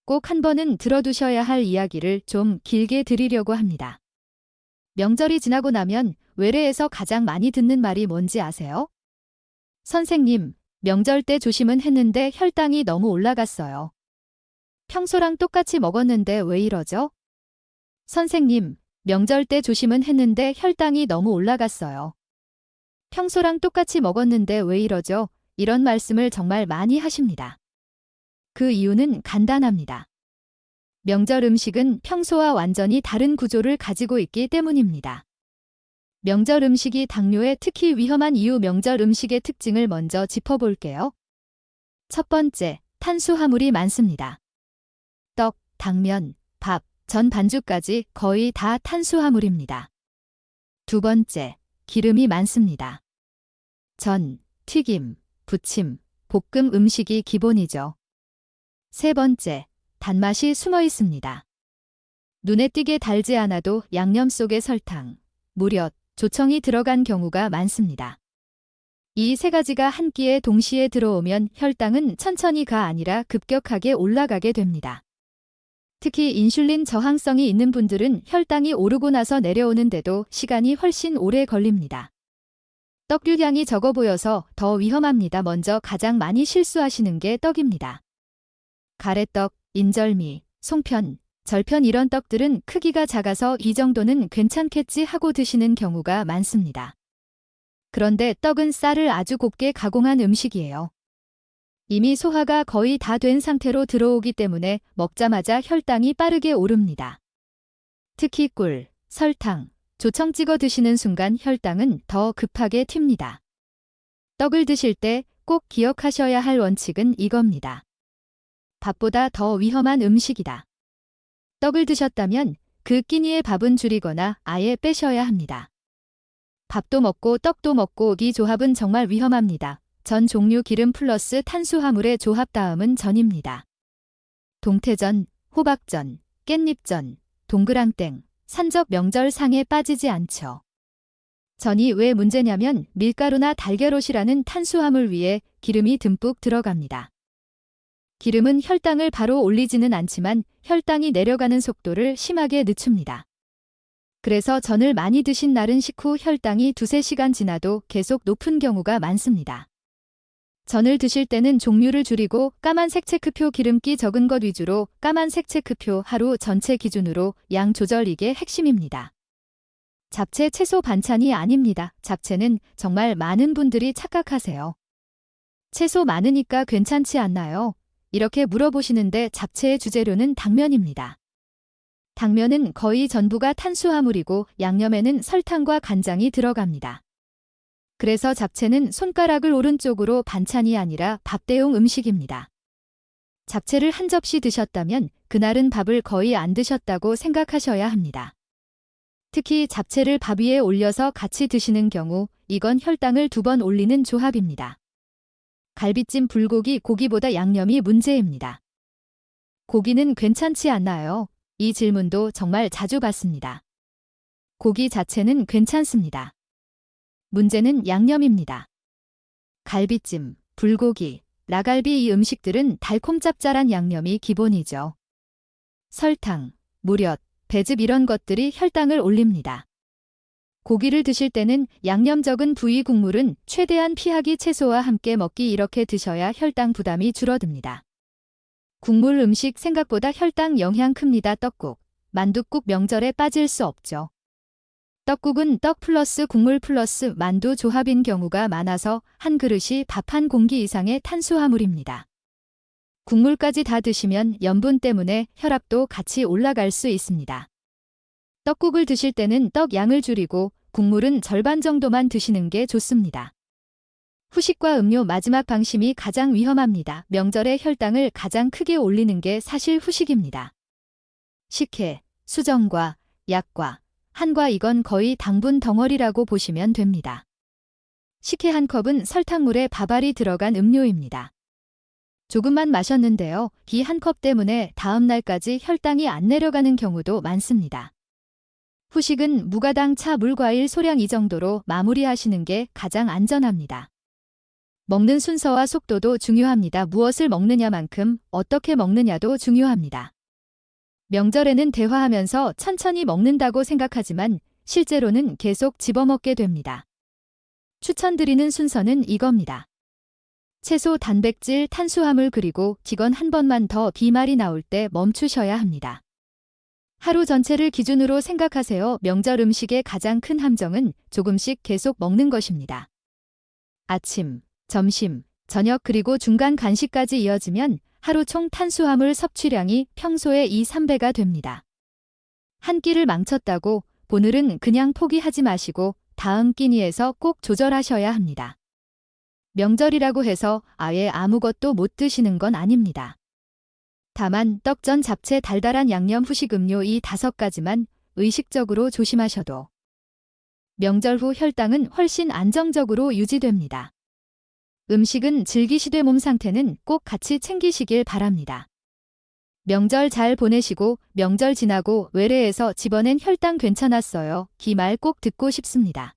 꼭 한 번은 들어두셔야 할 이야기를 좀 길게 드리려고 합니다. 명절이 지나고 나면 외래에서 가장 많이 듣는 말이 뭔지 아세요? 선생님, 명절 때 조심은 했는데 혈당이 너무 올라갔어요. 평소랑 똑같이 먹었는데 왜 이러죠? 선생님, 명절 때 조심은 했는데 혈당이 너무 올라갔어요. 평소랑 똑같이 먹었는데 왜 이러죠? 이런 말씀을 정말 많이 하십니다. 그 이유는 간단합니다. 명절 음식은 평소와 완전히 다른 구조를 가지고 있기 때문입니다. 명절 음식이 당뇨에 특히 위험한 이유 명절 음식의 특징을 먼저 짚어볼게요. 첫 번째, 탄수화물이 많습니다. 떡, 당면, 밥, 전 반죽까지 거의 다 탄수화물입니다. 두 번째, 기름이 많습니다. 전, 튀김, 부침, 볶음 음식이 기본이죠. 세 번째, 단맛이 숨어 있습니다. 눈에 띄게 달지 않아도 양념 속에 설탕, 무릇, 조청이 들어간 경우가 많습니다. 이 세 가지가 한 끼에 동시에 들어오면 혈당은 천천히가 아니라 급격하게 올라가게 됩니다. 특히 인슐린 저항성이 있는 분들은 혈당이 오르고 나서 내려오는데도 시간이 훨씬 오래 걸립니다. 떡류량이 적어 보여서 더 위험합니다. 먼저 가장 많이 실수하시는 게 떡입니다. 가래떡, 인절미, 송편, 절편 이런 떡들은 크기가 작아서 이 정도는 괜찮겠지 하고 드시는 경우가 많습니다. 그런데 떡은 쌀을 아주 곱게 가공한 음식이에요. 이미 소화가 거의 다 된 상태로 들어오기 때문에 먹자마자 혈당이 빠르게 오릅니다. 특히 꿀, 설탕, 조청 찍어 드시는 순간 혈당은 더 급하게 튑니다. 떡을 드실 때 꼭 기억하셔야 할 원칙은 이겁니다. 밥보다 더 위험한 음식이다. 떡을 드셨다면 그 끼니의 밥은 줄이거나 아예 빼셔야 합니다. 밥도 먹고 떡도 먹고 이 조합은 정말 위험합니다. 전 종류 기름 플러스 탄수화물의 조합 다음은 전입니다. 동태전, 호박전, 깻잎전, 동그랑땡, 산적 명절상에 빠지지 않죠. 전이 왜 문제냐면 밀가루나 달걀옷이라는 탄수화물 위에 기름이 듬뿍 들어갑니다. 기름은 혈당을 바로 올리지는 않지만 혈당이 내려가는 속도를 심하게 늦춥니다. 그래서 전을 많이 드신 날은 식후 혈당이 2~3시간 지나도 계속 높은 경우가 많습니다. 전을 드실 때는 종류를 줄이고 까만색 체크표 기름기 적은 것 위주로 까만색 체크표 하루 전체 기준으로 양 조절 이게 핵심입니다. 잡채 채소 반찬이 아닙니다. 잡채는 정말 많은 분들이 착각하세요. 채소 많으니까 괜찮지 않나요? 이렇게 물어보시는데 잡채의 주재료는 당면입니다. 당면은 거의 전부가 탄수화물이고 양념에는 설탕과 간장이 들어갑니다. 그래서 잡채는 손가락을 오른쪽으로 반찬이 아니라 밥 대용 음식입니다. 잡채를 한 접시 드셨다면 그날은 밥을 거의 안 드셨다고 생각하셔야 합니다. 특히 잡채를 밥 위에 올려서 같이 드시는 경우 이건 혈당을 2번 올리는 조합입니다. 갈비찜 불고기 고기보다 양념이 문제입니다. 고기는 괜찮지 않나요? 이 질문도 정말 자주 받습니다. 고기 자체는 괜찮습니다. 문제는 양념입니다. 갈비찜, 불고기, 라갈비 이 음식들은 달콤 짭짤한 양념이 기본이죠. 설탕, 무릇, 배즙 이런 것들이 혈당을 올립니다. 고기를 드실 때는 양념 적은 부위 국물은 최대한 피하기 채소와 함께 먹기 이렇게 드셔야 혈당 부담이 줄어듭니다. 국물 음식 생각보다 혈당 영향 큽니다. 떡국, 만둣국 명절에 빠질 수 없죠. 떡국은 떡 플러스 국물 플러스 만두 조합인 경우가 많아서 한 그릇이 밥 한 공기 이상의 탄수화물입니다. 국물까지 다 드시면 염분 때문에 혈압도 같이 올라갈 수 있습니다. 떡국을 드실 때는 떡 양을 줄이고 국물은 절반 정도만 드시는 게 좋습니다. 후식과 음료 마지막 방심이 가장 위험합니다. 명절에 혈당을 가장 크게 올리는 게 사실 후식입니다. 식혜, 수정과, 약과, 한과 이건 거의 당분 덩어리라고 보시면 됩니다. 식혜 한 컵은 설탕물에 밥알이 들어간 음료입니다. 조금만 마셨는데요. 이 한 컵 때문에 다음 날까지 혈당이 안 내려가는 경우도 많습니다. 후식은 무가당 차, 물, 과일 소량 이 정도로 마무리하시는 게 가장 안전합니다. 먹는 순서와 속도도 중요합니다. 무엇을 먹느냐만큼 어떻게 먹느냐도 중요합니다. 명절에는 대화하면서 천천히 먹는다고 생각하지만 실제로는 계속 집어먹게 됩니다. 추천드리는 순서는 이겁니다. 채소, 단백질, 탄수화물 그리고 기건 한 번만 더 비말이 나올 때 멈추셔야 합니다. 하루 전체를 기준으로 생각하세요. 명절 음식의 가장 큰 함정은 조금씩 계속 먹는 것입니다. 아침, 점심, 저녁 그리고 중간 간식까지 이어지면 하루 총 탄수화물 섭취량이 평소의 2~3배가 됩니다. 한 끼를 망쳤다고 오늘은 그냥 포기하지 마시고 다음 끼니에서 꼭 조절하셔야 합니다. 명절이라고 해서 아예 아무것도 못 드시는 건 아닙니다. 다만 떡전, 잡채, 달달한 양념, 후식, 음료 이 5가지만 의식적으로 조심하셔도 명절 후 혈당은 훨씬 안정적으로 유지됩니다. 음식은 즐기시되 몸 상태는 꼭 같이 챙기시길 바랍니다. 명절 잘 보내시고 명절 지나고 외래에서 집어낸 혈당 괜찮았어요. 기 말 꼭 듣고 싶습니다.